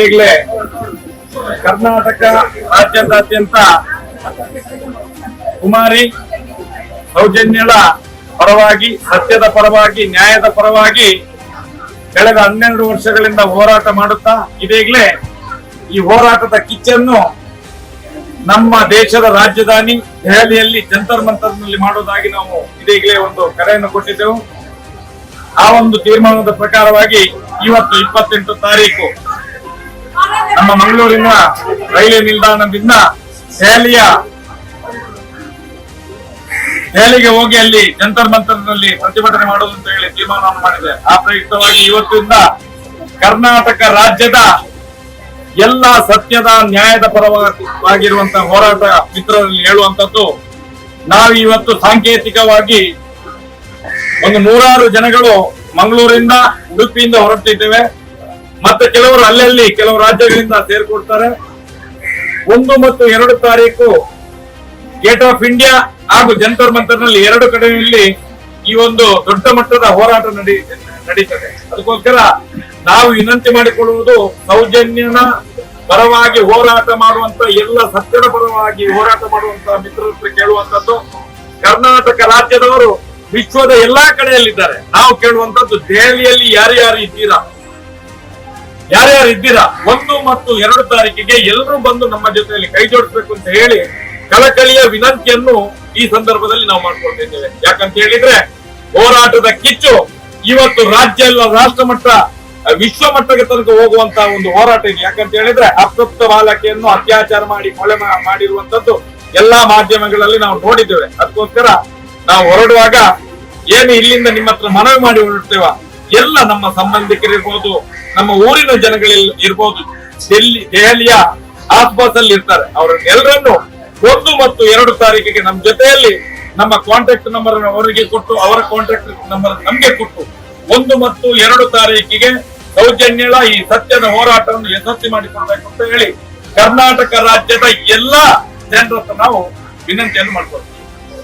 ಈಗಾಗಲೇ ಕರ್ನಾಟಕ ರಾಜ್ಯದಾದ್ಯಂತ ಕುಮಾರಿ ಸೌಜನ್ಯಳ ಪರವಾಗಿ, ಸತ್ಯದ ಪರವಾಗಿ, ನ್ಯಾಯದ ಪರವಾಗಿ ಕಳೆದ 12 ವರ್ಷಗಳಿಂದ ಹೋರಾಟ ಮಾಡುತ್ತಾ ಇದೀಗಲೇ ಈ ಹೋರಾಟದ ಕಿಚ್ಚನ್ನು ನಮ್ಮ ದೇಶದ ರಾಜಧಾನಿ ದೆಹಲಿಯಲ್ಲಿ ಜಂತರ್ ಮಂತರ್ನಲ್ಲಿ ಮಾಡುವುದಾಗಿ ನಾವು ಇದೀಗಲೇ ಒಂದು ಕರೆಯನ್ನು ಕೊಟ್ಟಿದ್ದೆವು. ಆ ಒಂದು ತೀರ್ಮಾನದ ಪ್ರಕಾರವಾಗಿ ಇವತ್ತು 28 ತಾರೀಕು ನಮ್ಮ ಮಂಗಳೂರಿನ ರೈಲ್ವೆ ನಿಲ್ದಾಣದಿಂದ ದೆಹಲಿಗೆ ಹೋಗಿ ಅಲ್ಲಿ ಜಂತರ್ ಮಂತರ್ನಲ್ಲಿ ಪ್ರತಿಭಟನೆ ಮಾಡುವುದು ಅಂತ ಹೇಳಿ ತೀರ್ಮಾನ ಮಾಡಿದೆ. ಆ ಪ್ರಯುಕ್ತವಾಗಿ ಇವತ್ತಿಂದ ಕರ್ನಾಟಕ ರಾಜ್ಯದ ಎಲ್ಲ ಸತ್ಯದ ನ್ಯಾಯದ ಪರವಾಗಿರುವಂತಹ ಹೋರಾಟ ಮಿತ್ರರಲ್ಲಿ ಹೇಳುವಂತದ್ದು, ನಾವು ಇವತ್ತು ಸಾಂಕೇತಿಕವಾಗಿ ಒಂದು 100 ಜನಗಳು ಮಂಗಳೂರಿಂದ, ಉಡುಪಿಯಿಂದ ಹೊರಟಿದ್ದೇವೆ. ಮತ್ತೆ ಕೆಲವರು ಅಲ್ಲಲ್ಲಿ ಕೆಲವು ರಾಜ್ಯಗಳಿಂದ ಸೇರ್ಕೊಡ್ತಾರೆ. 1 ಮತ್ತು 2 ತಾರೀಕು ಗೇಟ್ ಆಫ್ ಇಂಡಿಯಾ ಹಾಗೂ ಜಂತರ್ ಮಂತರ್ನಲ್ಲಿ 2 ಕಡೆಯಲ್ಲಿ ಈ ಒಂದು ದೊಡ್ಡ ಮಟ್ಟದ ಹೋರಾಟ ನಡೀತದೆ. ಅದಕ್ಕೋಸ್ಕರ ನಾವು ವಿನಂತಿ ಮಾಡಿಕೊಳ್ಳುವುದು, ಸೌಜನ್ಯನ ಪರವಾಗಿ ಹೋರಾಟ ಮಾಡುವಂತ, ಎಲ್ಲ ಸತ್ಯದ ಪರವಾಗಿ ಹೋರಾಟ ಮಾಡುವಂತ ಮಿತ್ರರು ಕೇಳುವಂತದ್ದು, ಕರ್ನಾಟಕ ರಾಜ್ಯದವರು ವಿಶ್ವದ ಎಲ್ಲಾ ಕಡೆಯಲ್ಲಿದ್ದಾರೆ. ನಾವು ಕೇಳುವಂತದ್ದು, ದೆಹಲಿಯಲ್ಲಿ ಯಾರ್ಯಾರು ಇದ್ದೀರಾ 1 ಮತ್ತು 2 ತಾರೀಕಿಗೆ ಎಲ್ಲರೂ ಬಂದು ನಮ್ಮ ಜೊತೆಯಲ್ಲಿ ಕೈ ಜೋಡಿಸಬೇಕು ಅಂತ ಹೇಳಿ ಕಳಕಳಿಯ ವಿನಂತಿಯನ್ನು ಈ ಸಂದರ್ಭದಲ್ಲಿ ನಾವು ಮಾಡ್ಕೊಳ್ತಿದ್ದೇವೆ. ಯಾಕಂತ ಹೇಳಿದ್ರೆ ಹೋರಾಟದ ಕಿಚ್ಚು ಇವತ್ತು ರಾಜ್ಯ ಎಲ್ಲ ರಾಷ್ಟ್ರ ಮಟ್ಟ, ವಿಶ್ವ ಮಟ್ಟಕ್ಕೆ ತನಕ ಹೋಗುವಂತ ಒಂದು ಹೋರಾಟ ಇದೆ. ಯಾಕಂತ ಹೇಳಿದ್ರೆ ಅಪ್ರಾಪ್ತ ಬಾಲಕಿಯನ್ನು ಅತ್ಯಾಚಾರ ಮಾಡಿ ಕೊಲೆ ಮಾಡಿರುವಂತದ್ದು ಎಲ್ಲಾ ಮಾಧ್ಯಮಗಳಲ್ಲಿ ನಾವು ನೋಡಿದ್ದೇವೆ. ಅದಕ್ಕೋಸ್ಕರ ನಾವು ಹೊರಡುವಾಗ ಏನು ಇಲ್ಲಿಂದ ನಿಮ್ಮ ಹತ್ರ ಮನವಿ ಮಾಡಿ ಹೊರಡ್ತೇವ, ಎಲ್ಲ ನಮ್ಮ ಸಂಬಂಧಿಕರಿರ್ಬೋದು, ನಮ್ಮ ಊರಿನ ಜನಗಳಿರ್ಬೋದು, ದೆಹಲಿಯ ಆಸ್ಪಾಸ್ ಅಲ್ಲಿ ಇರ್ತಾರೆ, ಅವರನ್ನೆಲ್ಲರನ್ನು 1 ಮತ್ತು 2 ತಾರೀಕಿಗೆ ನಮ್ಮ ಜೊತೆಯಲ್ಲಿ ನಮ್ಮ ಕಾಂಟ್ಯಾಕ್ಟ್ ನಂಬರ್ ಅವರಿಗೆ ಕೊಟ್ಟು, ಅವರ ಕಾಂಟ್ಯಾಕ್ಟ್ ನಂಬರ್ ನಮ್ಗೆ ಕೊಟ್ಟು 1 ಮತ್ತು 2 ತಾರೀಕಿಗೆ ಸೌಜನ್ಯಳ ಈ ಸತ್ಯದ ಹೋರಾಟವನ್ನು ಯಶಸ್ವಿ ಮಾಡಿಕೊಳ್ಬೇಕು ಅಂತ ಹೇಳಿ ಕರ್ನಾಟಕ ರಾಜ್ಯದ ಎಲ್ಲಾ ಜನರ ಹತ್ರ ನಾವು ವಿನಂತಿಯನ್ನು ಮಾಡ್ಕೊಳ್ತೀವಿ.